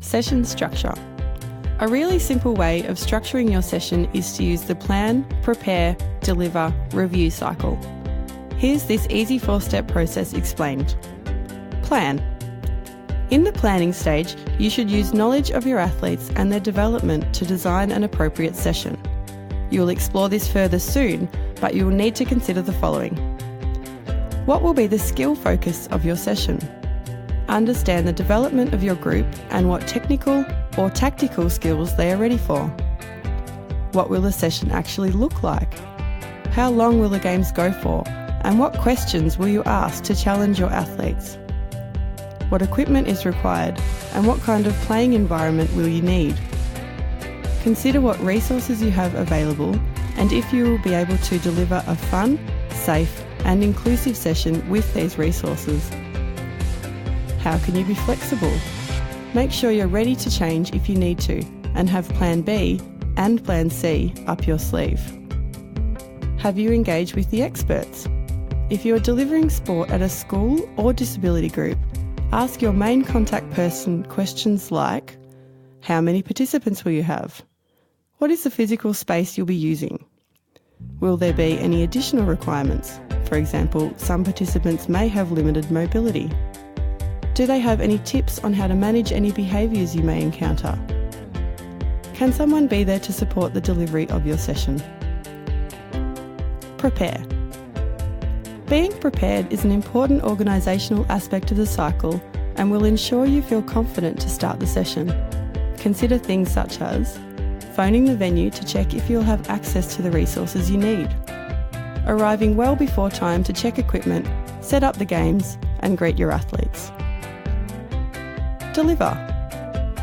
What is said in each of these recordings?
Session structure. A really simple way of structuring your session is to use the plan, prepare, deliver, review cycle. Here's this easy 4-step process explained. Plan. In the planning stage, you should use knowledge of your athletes and their development to design an appropriate session. You will explore this further soon, but you will need to consider the following. What will be the skill focus of your session? Understand the development of your group and what technical or tactical skills they are ready for. What will the session actually look like? How long will the games go for? And what questions will you ask to challenge your athletes? What equipment is required and what kind of playing environment will you need? Consider what resources you have available and if you will be able to deliver a fun, safe and inclusive session with these resources. How can you be flexible? Make sure you're ready to change if you need to and have Plan B and Plan C up your sleeve. Have you engaged with the experts? If you are delivering sport at a school or disability group, ask your main contact person questions like, how many participants will you have? What is the physical space you'll be using? Will there be any additional requirements? For example, some participants may have limited mobility. Do they have any tips on how to manage any behaviours you may encounter? Can someone be there to support the delivery of your session? Prepare. Being prepared is an important organisational aspect of the cycle and will ensure you feel confident to start the session. Consider things such as phoning the venue to check if you'll have access to the resources you need, arriving well before time to check equipment, set up the games and greet your athletes. Deliver.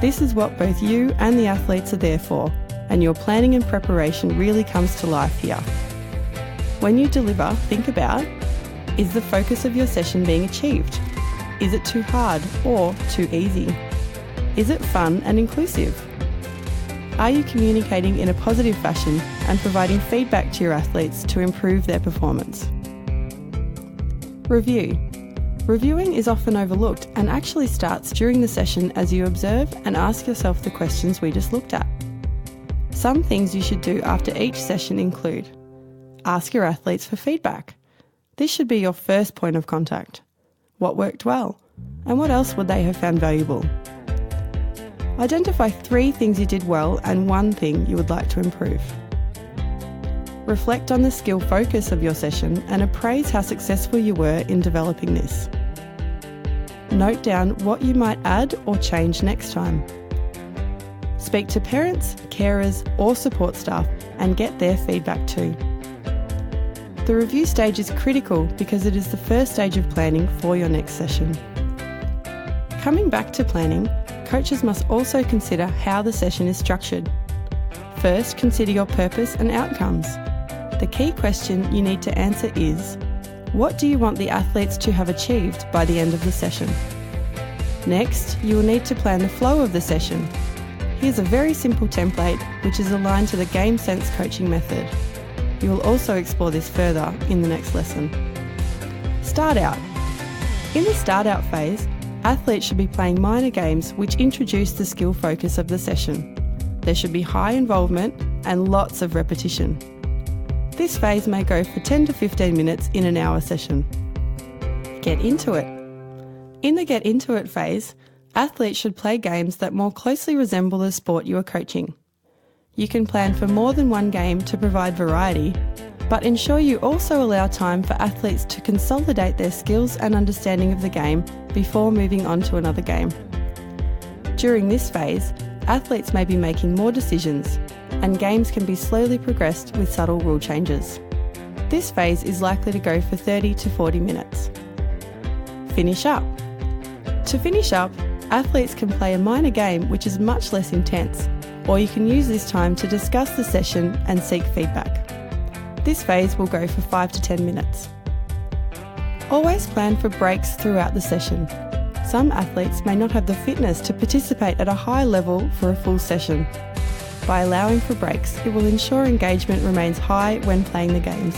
This is what both you and the athletes are there for, and your planning and preparation really comes to life here. When you deliver, think about, is the focus of your session being achieved? Is it too hard or too easy? Is it fun and inclusive? Are you communicating in a positive fashion and providing feedback to your athletes to improve their performance? Review. Reviewing is often overlooked and actually starts during the session as you observe and ask yourself the questions we just looked at. Some things you should do after each session include: ask your athletes for feedback. This should be your first point of contact. What worked well? And what else would they have found valuable? Identify 3 things you did well and 1 thing you would like to improve. Reflect on the skill focus of your session and appraise how successful you were in developing this. Note down what you might add or change next time. Speak to parents, carers or support staff and get their feedback too. The review stage is critical because it is the first stage of planning for your next session. Coming back to planning, coaches must also consider how the session is structured. First, consider your purpose and outcomes. The key question you need to answer is, what do you want the athletes to have achieved by the end of the session? Next, you will need to plan the flow of the session. Here's a very simple template which is aligned to the Game Sense coaching method. You will also explore this further in the next lesson. Start out. In the start out phase, athletes should be playing minor games which introduce the skill focus of the session. There should be high involvement and lots of repetition. This phase may go for 10 to 15 minutes in an hour session. Get into it. In the get into it phase, athletes should play games that more closely resemble the sport you are coaching. You can plan for more than 1 game to provide variety, but ensure you also allow time for athletes to consolidate their skills and understanding of the game before moving on to another game. During this phase, athletes may be making more decisions, and games can be slowly progressed with subtle rule changes. This phase is likely to go for 30 to 40 minutes. Finish up. To finish up, athletes can play a minor game which is much less intense, or you can use this time to discuss the session and seek feedback. This phase will go for 5 to 10 minutes. Always plan for breaks throughout the session. Some athletes may not have the fitness to participate at a high level for a full session. By allowing for breaks, it will ensure engagement remains high when playing the games.